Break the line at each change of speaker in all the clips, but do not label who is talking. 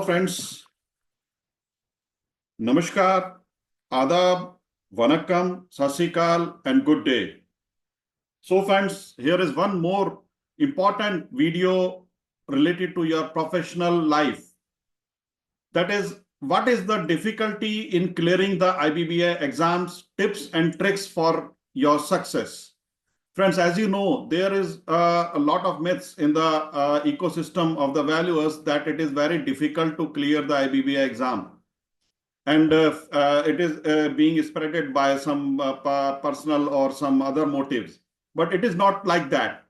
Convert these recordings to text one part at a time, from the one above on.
friends. Namaskar, Adab, Vanakkam, Sat Sri Akal, and good day. So friends, here is one more important video related to your professional life. That is, what is the difficulty in clearing the IBBI exams, tips and tricks for your success. Friends, as you know, there is a lot of myths in the ecosystem of the valuers that it is very difficult to clear the IBBI exam. And it is being spreaded by some personal or some other motives. But it is not like that.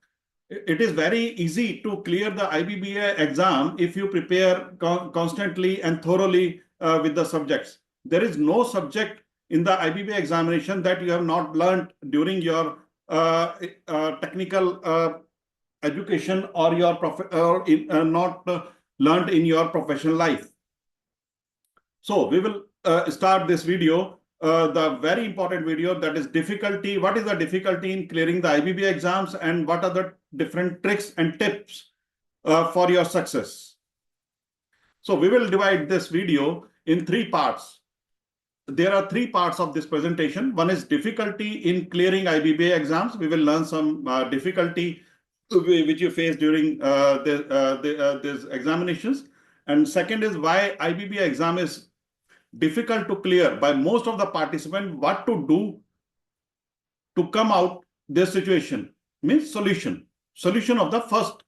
It is very easy to clear the IBBI exam if you prepare constantly and thoroughly with the subjects. There is no subject in the IBBI examination that you have not learned during your technical education or your not learned in your professional life. So we will start this video, the very important video, that is difficulty. What is the difficulty in clearing the IBBI exams and what are the different tricks and tips for your success? So we will divide this video in three parts. There are three parts of this presentation. One is difficulty in clearing IBBI exams. We will learn some difficulty which you face during these examinations. And second is why IBBI exam is difficult to clear by most of the participants, what to do to come out this situation, means solution of the first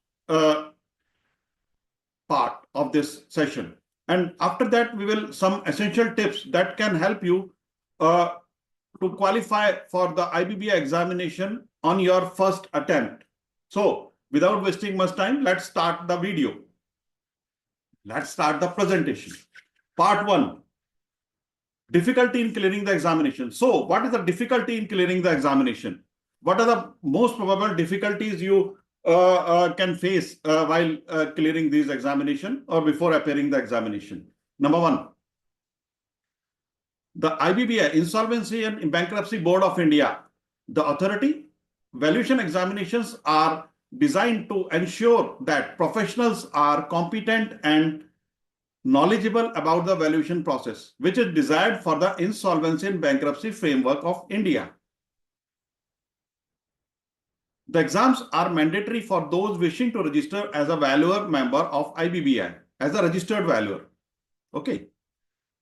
part of this session. And after that, we will some essential tips that can help you to qualify for the IBBI examination on your first attempt. So without wasting much time, let's start the video. Let's start the presentation. Part 1. Difficulty in clearing the examination. So what is the difficulty in clearing the examination? What are the most probable difficulties you can face while clearing these examination or before appearing the examination? Number 1, the IBBI, Insolvency and Bankruptcy Board of India, the authority. Valuation examinations are designed to ensure that professionals are competent and knowledgeable about the valuation process, which is desired for the Insolvency and Bankruptcy Framework of India. The exams are mandatory for those wishing to register as a valuer member of IBBI, as a registered valuer. Okay.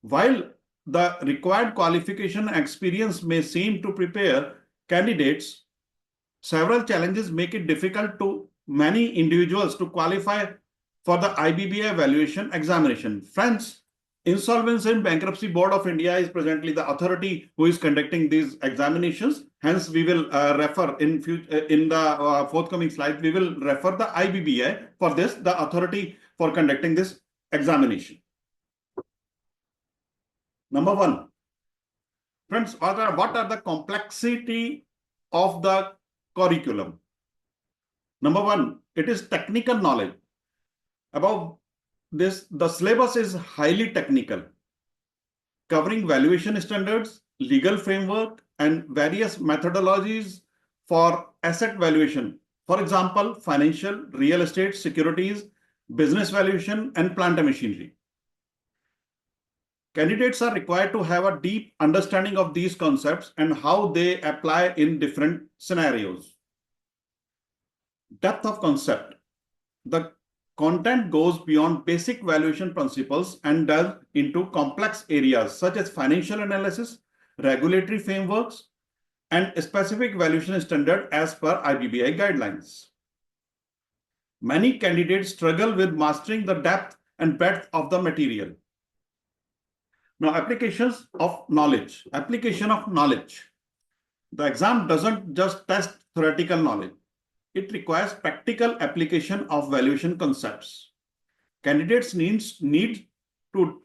While the required qualification and experience may seem to prepare candidates, several challenges make it difficult to many individuals to qualify for the IBBI Valuation Examination. Friends, Insolvency and Bankruptcy Board of India is presently the authority who is conducting these examinations. Hence, we will refer in the forthcoming slide, we will refer the IBBI for this, the authority for conducting this examination. Number 1, friends, what are the complexity of the curriculum? Number 1, it is technical knowledge. About this, the syllabus is highly technical, covering valuation standards, legal framework, and various methodologies for asset valuation. For example, financial, real estate, securities, business valuation, and plant and machinery. Candidates are required to have a deep understanding of these concepts and how they apply in different scenarios. Depth of concept. The content goes beyond basic valuation principles and delves into complex areas such as financial analysis, regulatory frameworks, and specific valuation standard as per IBBI guidelines. Many candidates struggle with mastering the depth and breadth of the material. Now, applications of knowledge. Application of knowledge. The exam doesn't just test theoretical knowledge. It requires practical application of valuation concepts. Candidates need to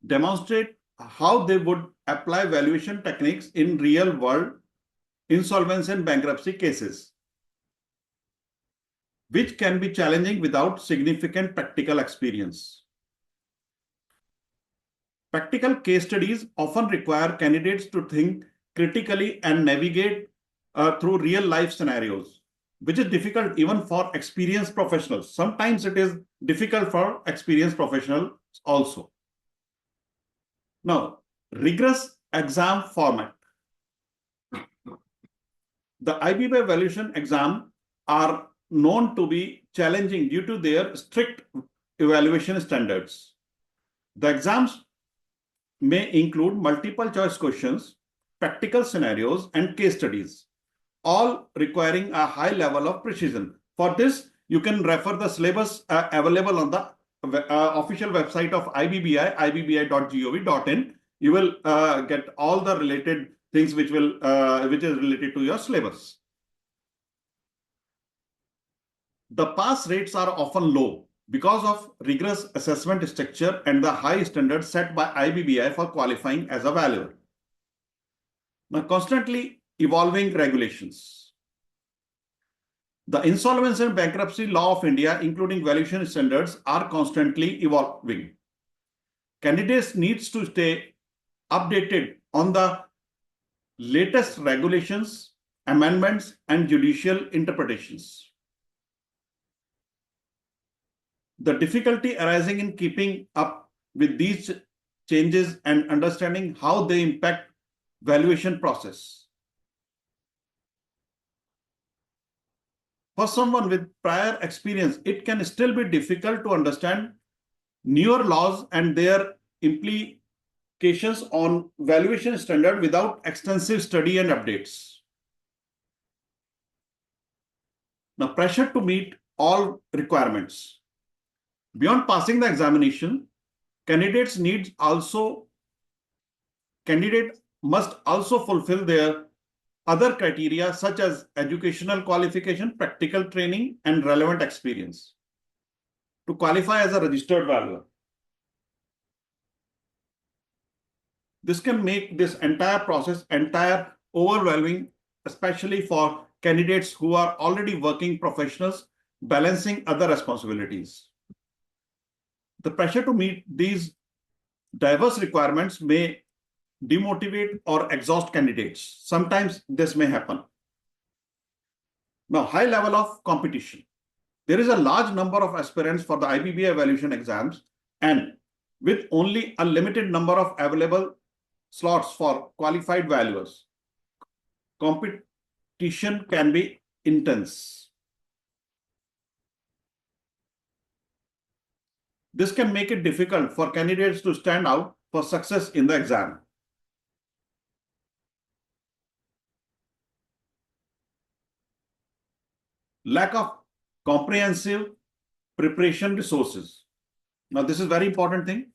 demonstrate how they would apply valuation techniques in real-world insolvency and bankruptcy cases, which can be challenging without significant practical experience. Practical case studies often require candidates to think critically and navigate through real-life scenarios. which is difficult even for experienced professionals. Sometimes it is difficult for experienced professionals also. Now, rigorous exam format. The IBBI Valuation Exam are known to be challenging due to their strict evaluation standards. The exams may include multiple choice questions, practical scenarios, and case studies, all requiring a high level of precision. For this, you can refer the syllabus available on the official website of IBBI, ibbi.gov.in. You will get all the related things which is related to your syllabus. The pass rates are often low because of rigorous assessment structure and the high standards set by IBBI for qualifying as a valuer. Now, constantly evolving regulations. The insolvency and bankruptcy law of India, including valuation standards, are constantly evolving. Candidates needs to stay updated on the latest regulations, amendments, and judicial interpretations. The difficulty arising in keeping up with these changes and understanding how they impact valuation process. For someone with prior experience, it can still be difficult to understand newer laws and their implications on valuation standard without extensive study and updates. Now, pressure to meet all requirements. Beyond passing the examination, candidate must also fulfill their other criteria such as educational qualification, practical training, and relevant experience to qualify as a registered valuer. This can make this entire process overwhelming, especially for candidates who are already working professionals balancing other responsibilities. The pressure to meet these diverse requirements may demotivate or exhaust candidates. Sometimes this may happen. Now, high level of competition. There is a large number of aspirants for the IBBI valuation exams, and with only a limited number of available slots for qualified valuers, competition can be intense. This can make it difficult for candidates to stand out for success in the exam. Lack of comprehensive preparation resources. Now, this is very important thing.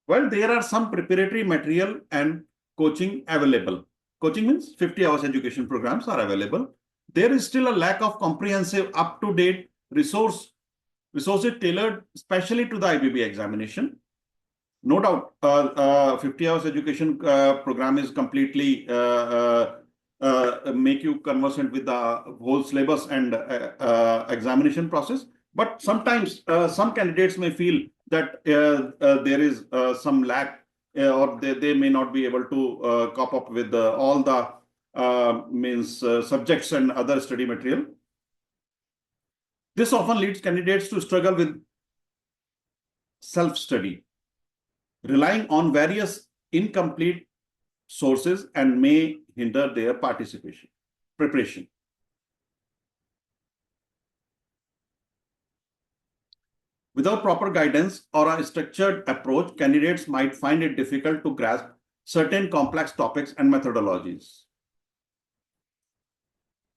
Well, there are some preparatory material and coaching available. Coaching means 50 hours education programs are available. There is still a lack of comprehensive, up-to-date resources tailored especially to the IBBI examination. No doubt, 50 hours education program is completely make you conversant with the whole syllabus and examination process. But sometimes some candidates may feel that there is some lack or they may not be able to cope up with all the subjects and other study material. This often leads candidates to struggle with self-study, relying on various incomplete sources and may hinder their preparation. Without proper guidance or a structured approach, candidates might find it difficult to grasp certain complex topics and methodologies.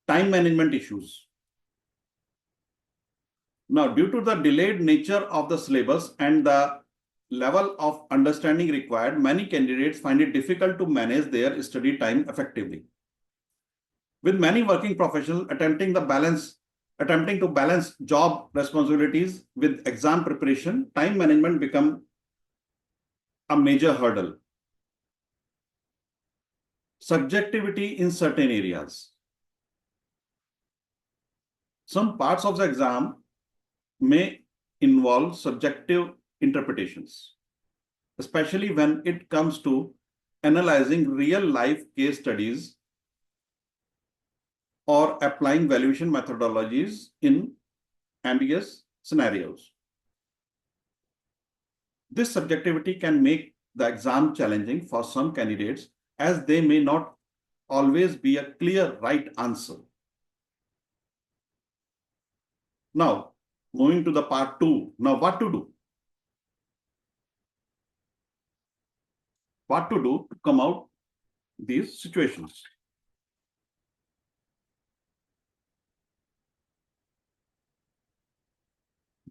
Time management issues. Now, due to the delayed nature of the syllabus and the level of understanding required, many candidates find it difficult to manage their study time effectively. With many working professionals attempting to balance job responsibilities with exam preparation, time management becomes a major hurdle. Subjectivity in certain areas. Some parts of the exam may involve subjective interpretations, especially when it comes to analyzing real-life case studies or applying valuation methodologies in ambiguous scenarios. This subjectivity can make the exam challenging for some candidates, as they may not always be a clear right answer. Now, moving to the part 2. Now, what to do? What to do to come out these situations?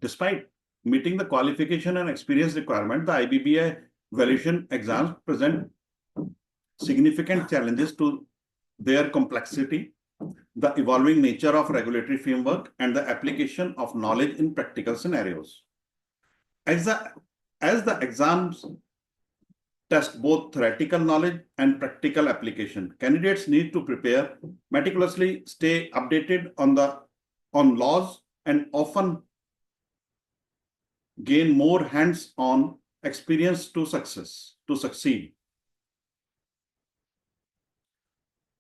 Despite meeting the qualification and experience requirement, the IBBI valuation exams present significant challenges to their complexity, the evolving nature of regulatory framework, and the application of knowledge in practical scenarios. As the exams test both theoretical knowledge and practical application, candidates need to prepare meticulously, stay updated on laws, and often gain more hands-on experience to succeed.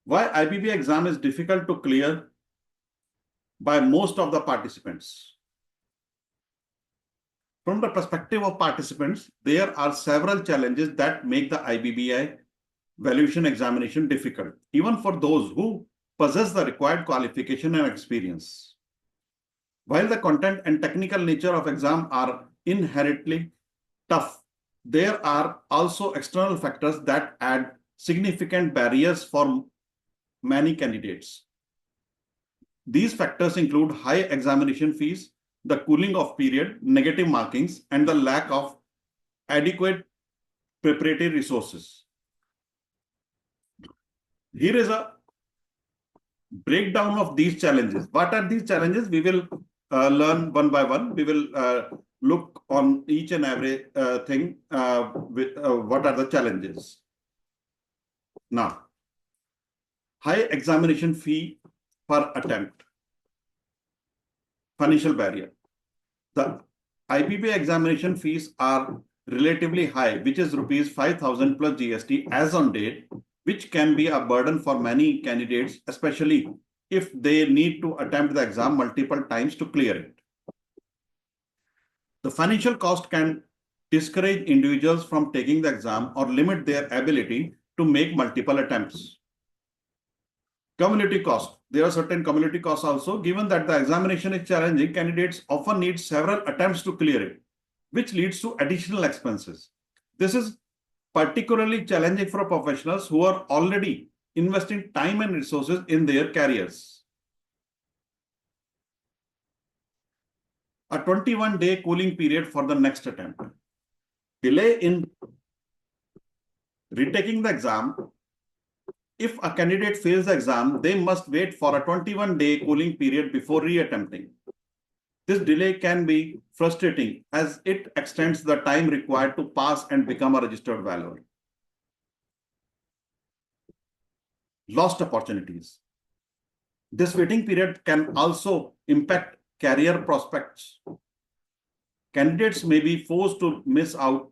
Why IBBI exam is difficult to clear by most of the participants? From the perspective of participants, there are several challenges that make the IBBI valuation examination difficult, even for those who possess the required qualification and experience. While the content and technical nature of exam are inherently tough, there are also external factors that add significant barriers for many candidates. These factors include high examination fees, the cooling off period, negative markings, and the lack of adequate preparatory resources. Here is a breakdown of these challenges. What are these challenges? We will learn one by one. We will look on each and every thing with what are the challenges. Now, high examination fee per attempt, financial barrier. The IBBI examination fees are relatively high, which is rupees 5,000 plus GST as on date, which can be a burden for many candidates, especially if they need to attempt the exam multiple times to clear it. The financial cost can discourage individuals from taking the exam or limit their ability to make multiple attempts. Cumulative cost. There are certain cumulative costs also. Given that the examination is challenging, candidates often need several attempts to clear it, which leads to additional expenses. This is particularly challenging for professionals who are already investing time and resources in their careers. A 21-day cooling period for the next attempt. Delay in retaking the exam. If a candidate fails the exam, they must wait for a 21-day cooling period before reattempting. This delay can be frustrating as it extends the time required to pass and become a registered valuer. Lost opportunities. This waiting period can also impact career prospects. Candidates may be forced to miss out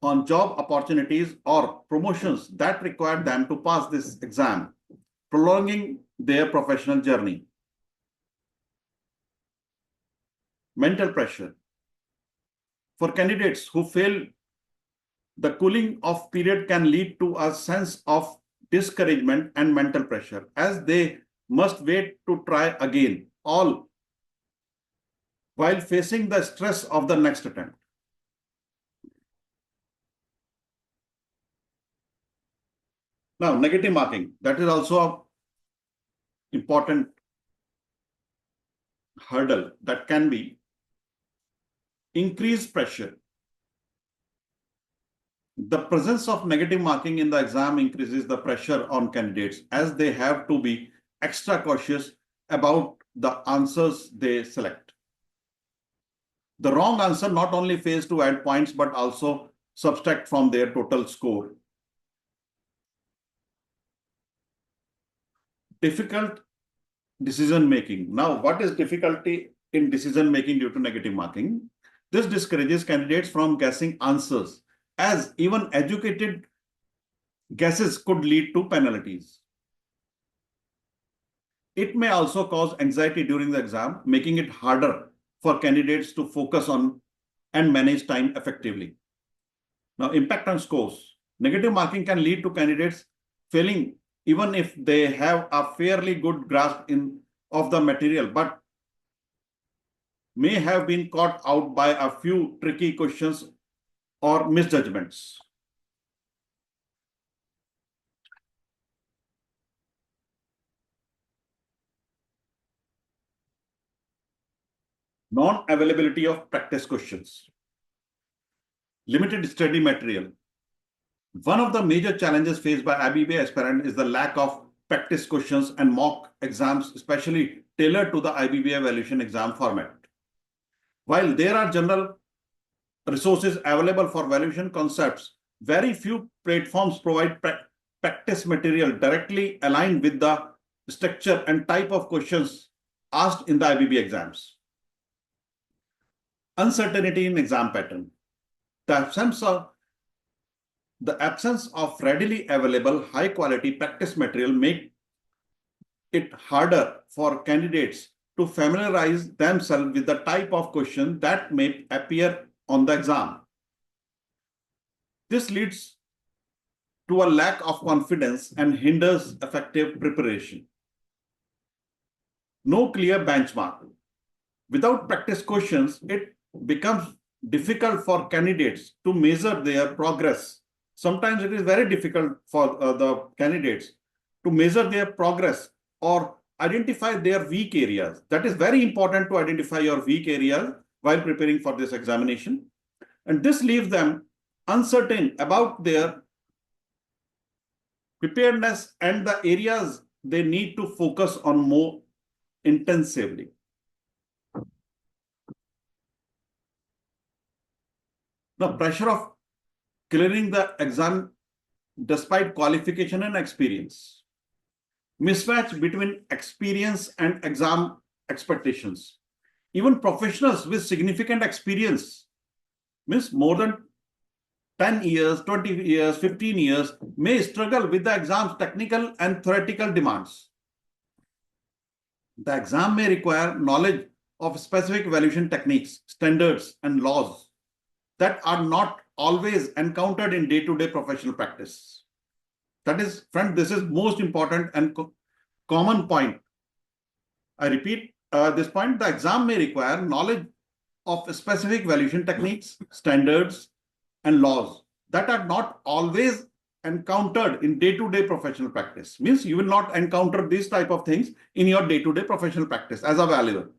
on job opportunities or promotions that require them to pass this exam, prolonging their professional journey. Mental pressure. For candidates who fail, the cooling off period can lead to a sense of discouragement and mental pressure, as they must wait to try again, all while facing the stress of the next attempt. Now, negative marking, that is also an important hurdle that can be increased pressure. The presence of negative marking in the exam increases the pressure on candidates, as they have to be extra cautious about the answers they select. The wrong answer not only fails to add points, but also subtract from their total score. Difficult decision making. Now, what is difficulty in decision making due to negative marking? This discourages candidates from guessing answers, as even educated guesses could lead to penalties. It may also cause anxiety during the exam, making it harder for candidates to focus on and manage time effectively. Now, impact on scores. Negative marking can lead to candidates failing even if they have a fairly good grasp of the material, but may have been caught out by a few tricky questions or misjudgments. Non-availability of practice questions. Limited study material. One of the major challenges faced by IBBI aspirant is the lack of practice questions and mock exams, especially tailored to the IBBI Valuation Exam format. While there are general resources available for valuation concepts, very few platforms provide practice material directly aligned with the structure and type of questions asked in the IBBI exams. Uncertainty in exam pattern. The absence of readily available high-quality practice material make it harder for candidates to familiarize themselves with the type of question that may appear on the exam. This leads to a lack of confidence and hinders effective preparation. No clear benchmark. Without practice questions, it becomes difficult for candidates to measure their progress. Sometimes it is very difficult for the candidates to measure their progress or identify their weak areas. That is very important, to identify your weak areas while preparing for this examination. And this leaves them uncertain about their preparedness and the areas they need to focus on more intensively. The pressure of clearing the exam despite qualification and experience. Mismatch between experience and exam expectations. Even professionals with significant experience, means more than 10 years, 20 years, 15 years, may struggle with the exam's technical and theoretical demands. The exam may require knowledge of specific valuation techniques, standards, and laws that are not always encountered in day-to-day professional practice. That is, friend, this is most important and common point. I repeat this point. The exam may require knowledge of specific valuation techniques, standards, and laws that are not always encountered in day-to-day professional practice. Means you will not encounter these type of things in your day-to-day professional practice as a valuer.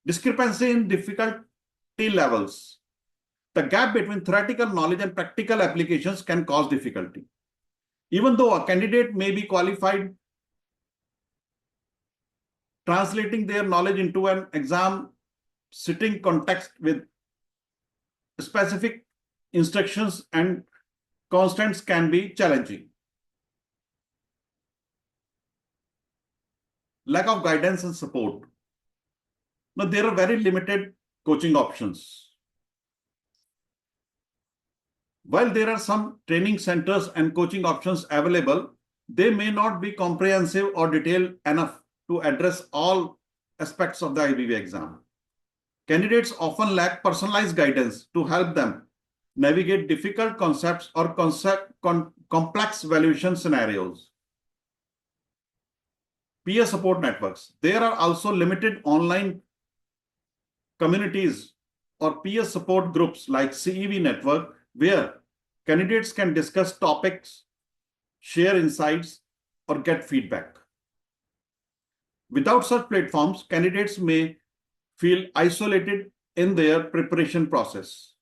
Discrepancy in difficulty levels. The gap between theoretical knowledge and practical applications can cause difficulty. Even though a candidate may be qualified, translating their knowledge into an exam sitting context with specific instructions and constants can be challenging. Lack of guidance and support. Now, there are very limited coaching options. While there are some training centers and coaching options available, they may not be comprehensive or detailed enough to address all aspects of the IBBI exam. Candidates often lack personalized guidance to help them navigate difficult concepts or complex valuation scenarios. Peer support networks. There are also limited online communities or peer support groups like CEV network, where candidates can discuss topics, share insights, or get feedback. Without such platforms, candidates may feel isolated in their preparation process.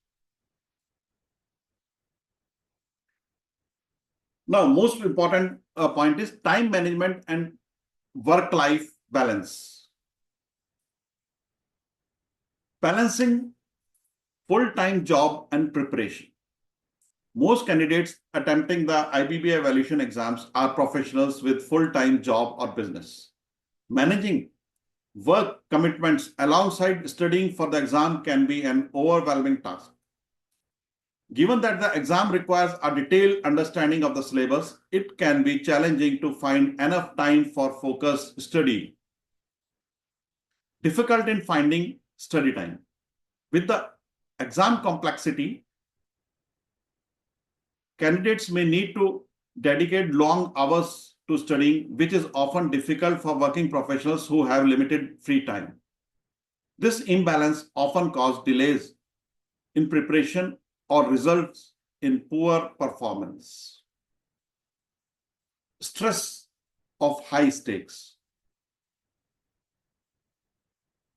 Now, most important point is time management and work-life balance. Balancing full-time job and preparation. Most candidates attempting the IBBI valuation exams are professionals with full-time job or business. Managing work commitments alongside studying for the exam can be an overwhelming task. Given that the exam requires a detailed understanding of the syllabus, it can be challenging to find enough time for focused study. Difficult in finding study time. With the exam complexity, candidates may need to dedicate long hours to studying, which is often difficult for working professionals who have limited free time. This imbalance often causes delays in preparation or results in poor performance. Stress of high stakes.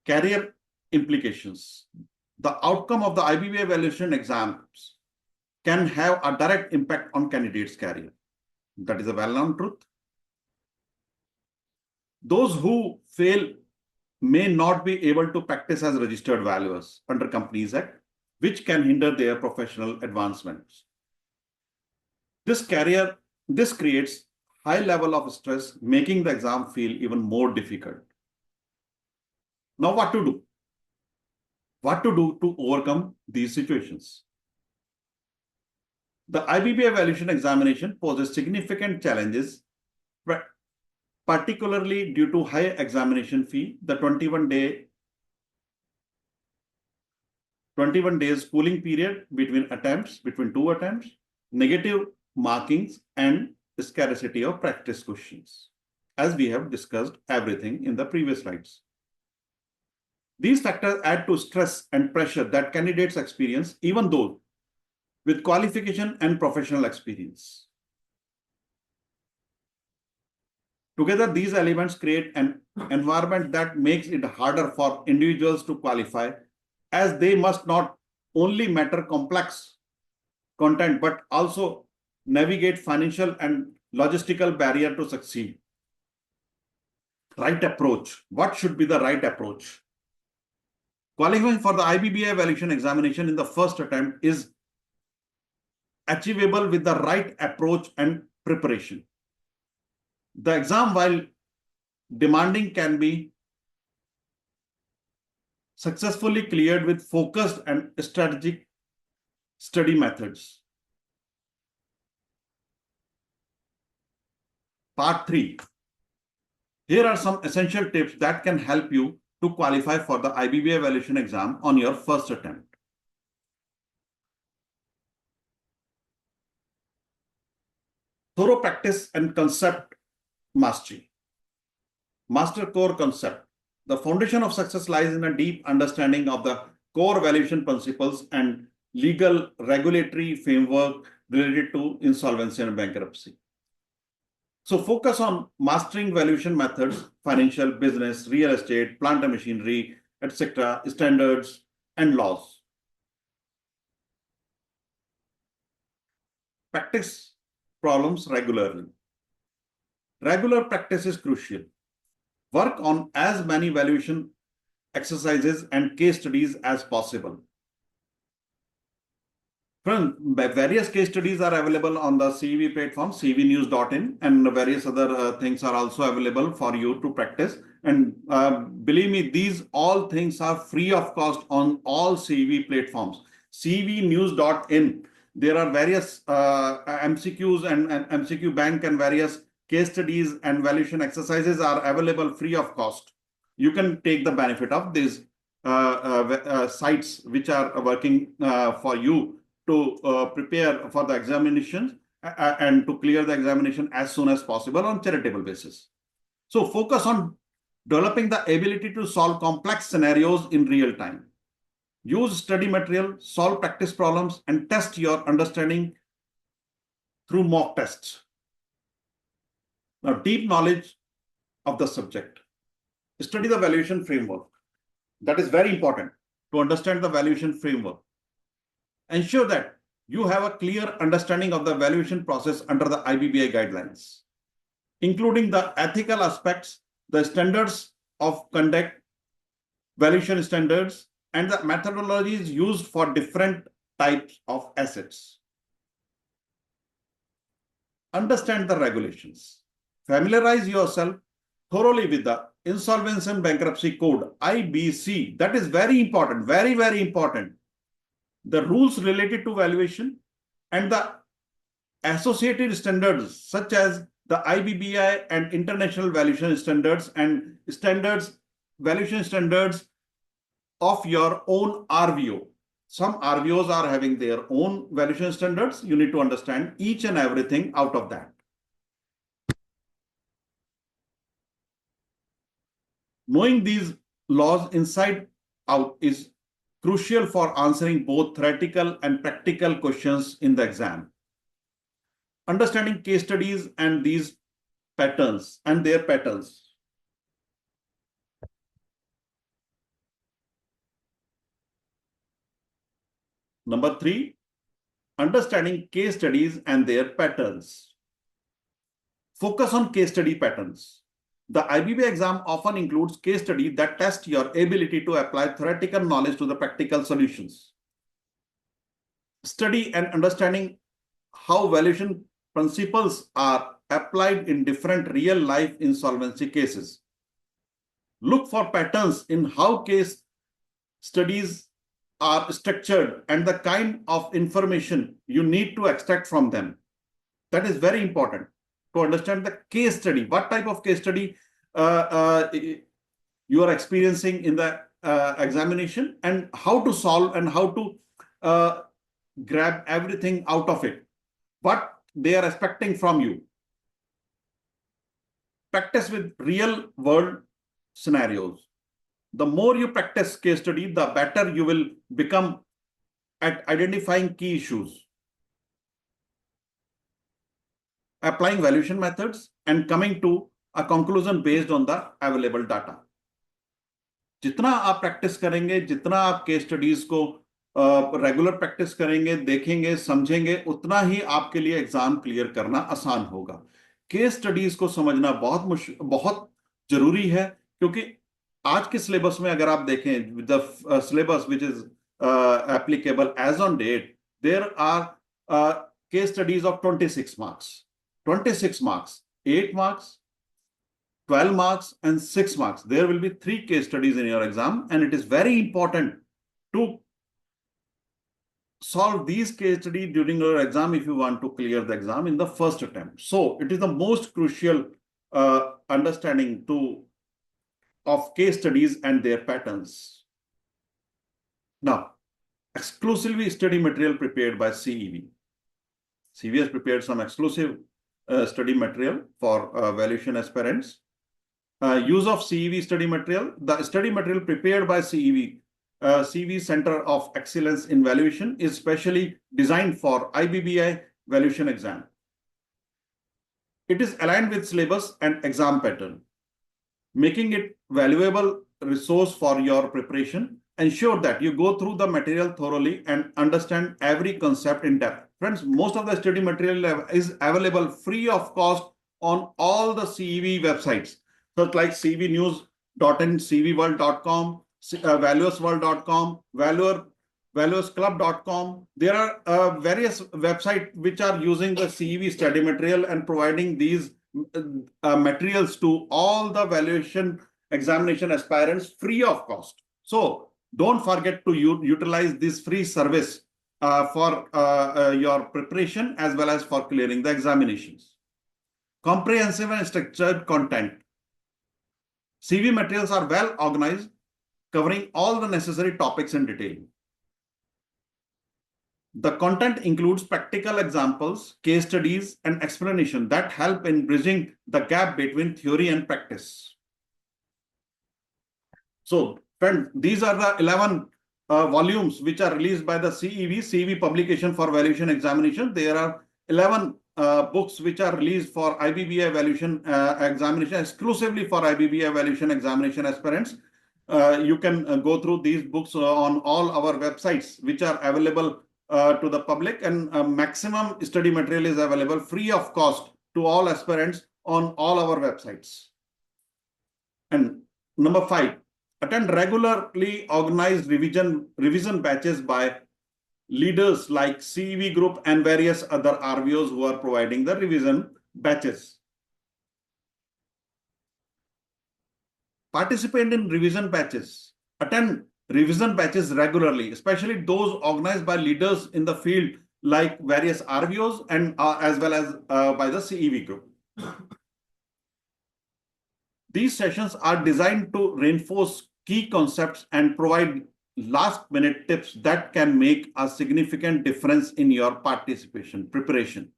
Career implications. The outcome of the IBBI valuation exams can have a direct impact on candidates' career. That is a well-known truth. Those who fail may not be able to practice as registered valuers under Companies Act, which can hinder their professional advancements. This creates high level of stress, making the exam feel even more difficult. Now, what to do? What to do to overcome these situations? The IBBI Valuation Examination poses significant challenges, particularly due to high examination fee, the 21 days cooling period between two attempts, negative markings, and scarcity of practice questions, as we have discussed everything in the previous slides. These factors add to stress and pressure that candidates experience, even though with qualification and professional experience. Together, these elements create an environment that makes it harder for individuals to qualify, as they must not only matter complex content, but also navigate financial and logistical barrier to succeed. Right approach. What should be the right approach? Qualifying for the IBBI valuation examination in the first attempt is achievable with the right approach and preparation. The exam, while demanding, can be successfully cleared with focused and strategic study methods. Part 3. Here are some essential tips that can help you to qualify for the IBBI valuation exam on your first attempt. Thorough practice and concept mastery. Master core concept. The foundation of success lies in a deep understanding of the core valuation principles and legal regulatory framework related to insolvency and bankruptcy. So focus on mastering valuation methods, financial, business, real estate, plant and machinery, etc., standards, and laws. Practice problems regularly. Regular practice is crucial. Work on as many valuation exercises and case studies as possible. Various case studies are available on the CEV platform, cevnews.in, and various other things are also available for you to practice. And believe me, these all things are free of cost on all CEV platforms. cevnews.in, there are various MCQs and MCQ bank and various case studies and valuation exercises are available free of cost. You can take the benefit of these sites which are working for you to prepare for the examination and to clear the examination as soon as possible on charitable basis. So focus on developing the ability to solve complex scenarios in real time. Use study material, solve practice problems, and test your understanding through mock tests. Now, deep knowledge of the subject. Study the valuation framework. That is very important to understand the valuation framework. Ensure that you have a clear understanding of the valuation process under the IBBI guidelines, including the ethical aspects, the standards of conduct, valuation standards, and the methodologies used for different types of assets. Understand the regulations. Familiarize yourself thoroughly with the Insolvency and Bankruptcy Code, IBC. That is very important, very, very important. the rules related to valuation, and the associated standards such as the IBBI and international valuation standards and valuation standards of your own RVO. Some RVOs are having their own valuation standards. You need to understand each and everything out of that. Knowing these laws inside out is crucial for answering both theoretical and practical questions in the exam. Understanding case studies and these patterns and their patterns. Number 3, understanding case studies and their patterns. Focus on case study patterns. The IBBI exam often includes case study that test your ability to apply theoretical knowledge to the practical solutions. Study and understanding how valuation principles are applied in different real-life insolvency cases. Look for patterns in how case studies are structured and the kind of information you need to extract from them. That is very important to understand the case study. What type of case study you are experiencing in the examination, and how to solve and how to grab everything out of it. What they are expecting from you. Practice with real world scenarios. The more you practice case study, the better you will become at identifying key issues, applying valuation methods, and coming to a conclusion based on the available data. जितना आप practice करेंगे, जितना आप case studies को regular practice करेंगे, देखेंगे, समझेंगे, उतना ही आपके लिए एग्जाम क्लियर करना आसान होगा. केस स्टडीज को समझना बहुत जरूरी है, क्योंकि आज के सिलेबस में अगर आप देखें, the syllabus which is applicable as on date, there are case studies of 26 marks. 26 marks, 8 marks, 12 marks, and 6 marks. There will be 3 case studies in your exam, and it is very important to solve these case studies during your exam if you want to clear the exam in the first attempt. So it is the most crucial understanding of case studies and their patterns. Now, exclusively study material prepared by CEV. CEV has prepared some exclusive study material for valuation aspirants. Use of CEV study material. The study material prepared by CEV Center of Excellence in Valuation is specially designed for IBBI Valuation Exam. It is aligned with syllabus and exam pattern, making it valuable resource for your preparation. Ensure that you go through the material thoroughly and understand every concept in depth. Friends, most of the study material is available free of cost on all the CEV websites, such like cevnews.in, cevworld.com, valuersworld.com, valuersclub.com. There are various websites which are using the CEV study material and providing these materials to all the valuation examination aspirants free of cost. So don't forget to utilize this free service for your preparation as well as for clearing the examinations. Comprehensive and structured content. CV materials are well organized, covering all the necessary topics in detail. The content includes practical examples, case studies, and explanation that help in bridging the gap between theory and practice. So, friends, these are the 11 volumes which are released by the CEV publication for valuation examination. There are 11 books which are released for IBBI valuation examination, exclusively for IBBI valuation examination aspirants. You can go through these books on all our websites, which are available to the public, and maximum study material is available free of cost to all aspirants on all our websites. And number 5, attend regularly organized revision batches by leaders like CEV Group and various other RVOs who are providing the revision batches. Participate in revision batches. Attend revision batches regularly, especially those organized by leaders in the field like various RVOs and as well as by the CEV group. These sessions are designed to reinforce key concepts and provide last-minute tips that can make a significant difference in your preparation.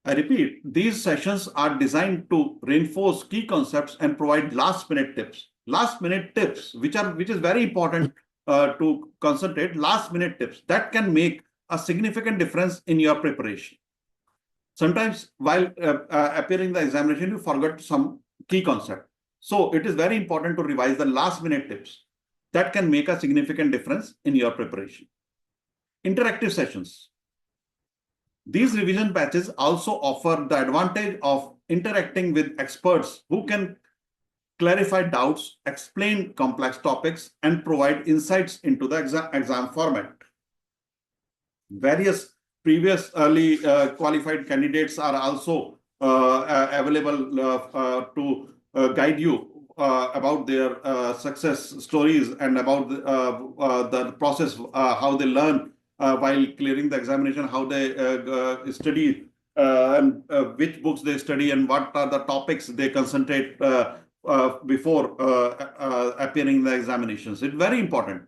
I repeat, these sessions are designed to reinforce key concepts and provide last-minute tips. Last-minute tips, which is very important to concentrate, last-minute tips that can make a significant difference in your preparation. Sometimes while appearing the examination, you forget some key concept. So it is very important to revise the last-minute tips that can make a significant difference in your preparation. Interactive sessions. These revision batches also offer the advantage of interacting with experts who can clarify doubts, explain complex topics, and provide insights into the exam format. Various previous early qualified candidates are also available to guide you about their success stories and about the process, how they learn while clearing the examination, how they study and which books they study and what are the topics they concentrate before appearing in the examinations. It's very important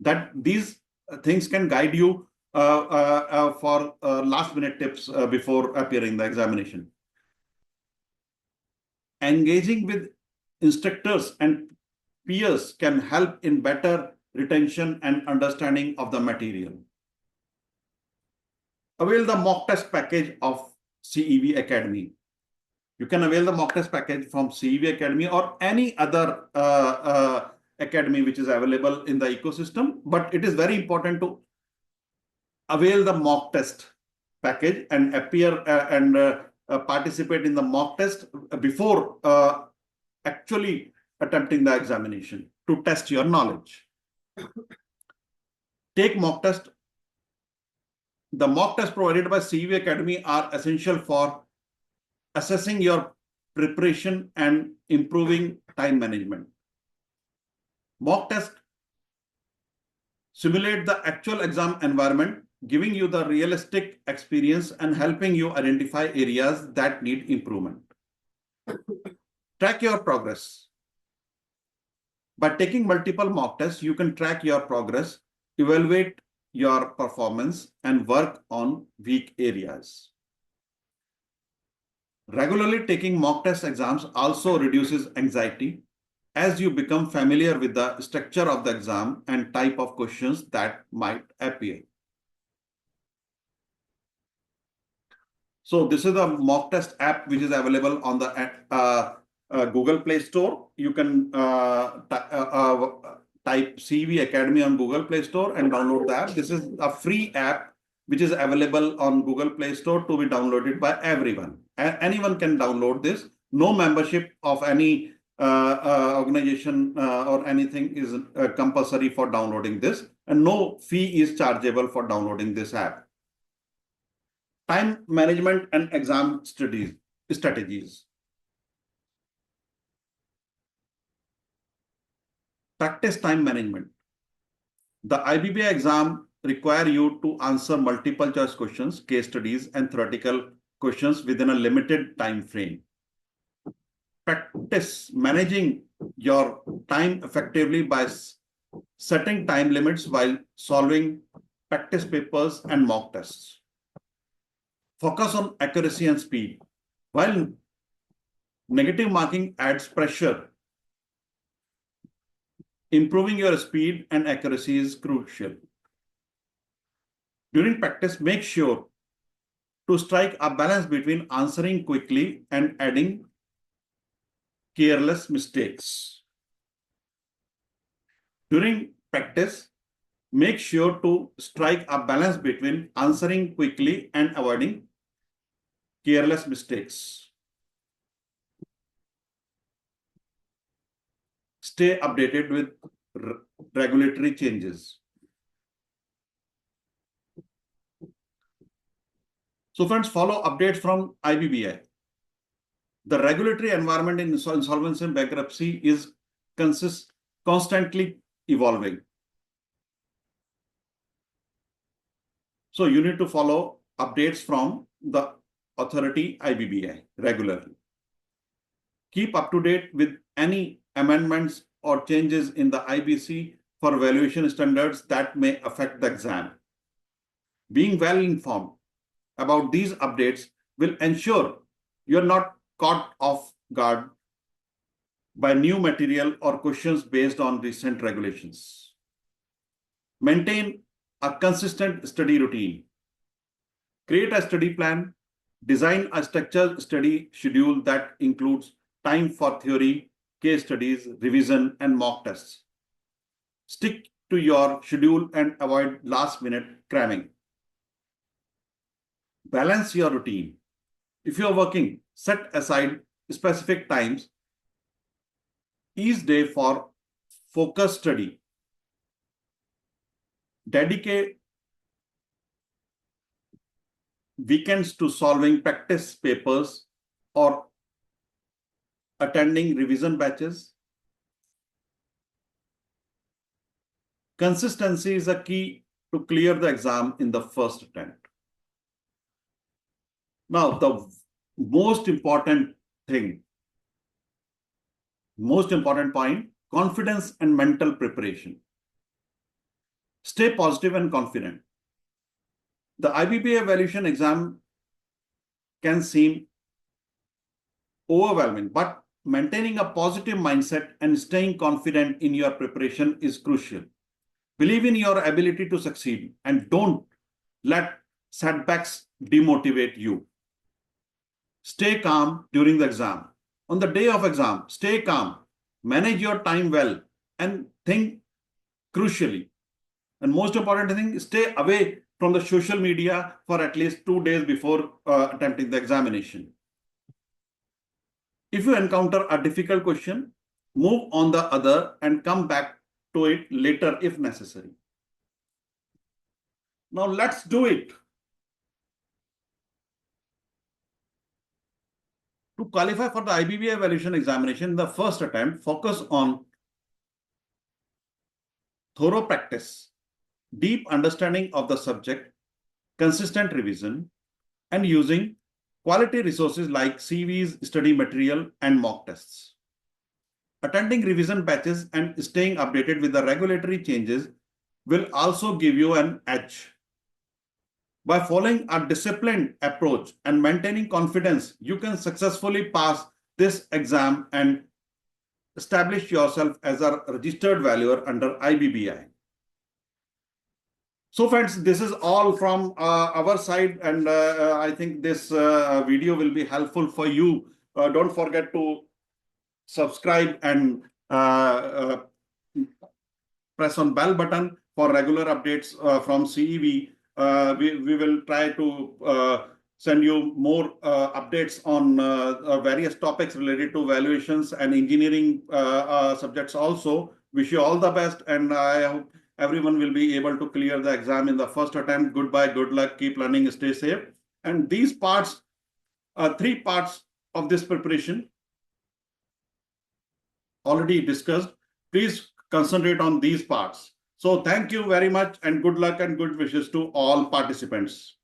that these things can guide you for last-minute tips before appearing in the examination. Engaging with instructors and peers can help in better retention and understanding of the material. Avail the mock test package of CEV Academy. You can avail the mock test package from CEV Academy or any other academy which is available in the ecosystem, but it is very important to avail the mock test package and appear and participate in the mock test before actually attempting the examination to test your knowledge. Take mock test. The mock tests provided by CEV Academy are essential for assessing your preparation and improving time management. Mock test simulate the actual exam environment, giving you the realistic experience and helping you identify areas that need improvement. Track your progress. By taking multiple mock tests, you can track your progress, evaluate your performance, and work on weak areas. Regularly taking mock test exams also reduces anxiety as you become familiar with the structure of the exam and type of questions that might appear. So this is the mock test app which is available on the Google Play Store. You can type CEV Academy on Google Play Store and download the app. This is a free app which is available on Google Play Store to be downloaded by everyone. Anyone can download this. No membership of any organization or anything is compulsory for downloading this, and no fee is chargeable for downloading this app. Time management and exam strategies. Practice time management. The IBBI exam require you to answer multiple choice questions, case studies, and theoretical questions within a limited time frame. Practice managing your time effectively by setting time limits while solving practice papers and mock tests. Focus on accuracy and speed. While negative marking adds pressure, improving your speed and accuracy is crucial. During practice, make sure to strike a balance between answering quickly and adding careless mistakes. During practice, make sure to strike a balance between answering quickly and avoiding careless mistakes. Stay updated with regulatory changes. So friends, follow updates from IBBI. The regulatory environment in insolvency and bankruptcy is constantly evolving. So you need to follow updates from the authority IBBI regularly. Keep up to date with any amendments or changes in the IBC for valuation standards that may affect the exam. Being well informed about these updates will ensure you're not caught off guard by new material or questions based on recent regulations. Maintain a consistent study routine. Create a study plan. Design a structured study schedule that includes time for theory, case studies, revision, and mock tests. Stick to your schedule and avoid last-minute cramming. Balance your routine. If you're working, set aside specific times each day for focused study. Dedicate weekends to solving practice papers or attending revision batches. Consistency is a key to clear the exam in the first attempt. Now, the most important point, confidence and mental preparation. Stay positive and confident. The IBBI Valuation Exam can seem overwhelming, but maintaining a positive mindset and staying confident in your preparation is crucial. Believe in your ability to succeed and don't let setbacks demotivate you. Stay calm during the exam. On the day of exam, stay calm, manage your time well, and think crucially. And most important thing, stay away from the social media for at least 2 days before attempting the examination. If you encounter a difficult question, move on the other and come back to it later if necessary. Now let's do it. To qualify for the IBBI Valuation Examination in the first attempt, focus on thorough practice, deep understanding of the subject, consistent revision, and using quality resources like CVs, study material, and mock tests. Attending revision batches and staying updated with the regulatory changes will also give you an edge. By following a disciplined approach and maintaining confidence, you can successfully pass this exam and establish yourself as a registered valuer under IBBI. So friends, this is all from our side, and I think this video will be helpful for you. Don't forget to subscribe and press on bell button for regular updates from CEV. We will try to send you more updates on various topics related to valuations and engineering subjects also. Wish you all the best, and I hope everyone will be able to clear the exam in the first attempt. Goodbye, good luck, keep learning, stay safe. And these parts, 3 parts of this preparation already discussed. Please concentrate on these parts. So thank you very much, and good luck and good wishes to all participants.